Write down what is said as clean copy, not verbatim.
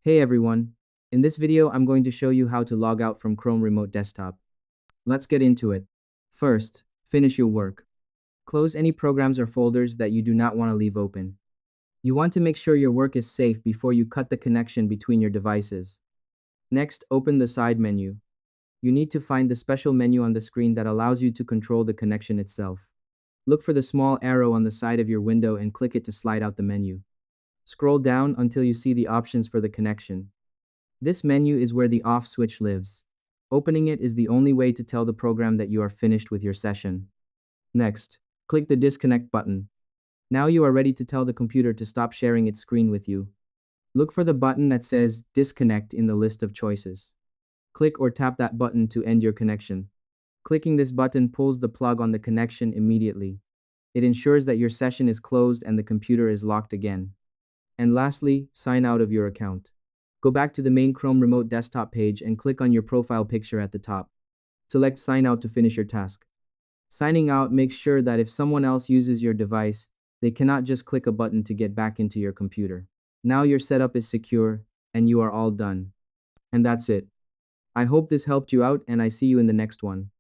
Hey everyone. In this video, I'm going to show you how to log out from Chrome Remote Desktop. Let's get into it. First, finish your work. Close any programs or folders that you do not want to leave open. You want to make sure your work is safe before you cut the connection between your devices. Next, open the side menu. You need to find the special menu on the screen that allows you to control the connection itself. Look for the small arrow on the side of your window and click it to slide out the menu. Scroll down until you see the options for the connection. This menu is where the off switch lives. Opening it is the only way to tell the program that you are finished with your session. Next, click the disconnect button. Now you are ready to tell the computer to stop sharing its screen with you. Look for the button that says disconnect in the list of choices. Click or tap that button to end your connection. Clicking this button pulls the plug on the connection immediately. It ensures that your session is closed and the computer is locked again. And lastly, sign out of your account. Go back to the main Chrome Remote Desktop page and click on your profile picture at the top. Select Sign Out to finish your task. Signing out makes sure that if someone else uses your device, they cannot just click a button to get back into your computer. Now your setup is secure, and you are all done. And that's it. I hope this helped you out, and I see you in the next one.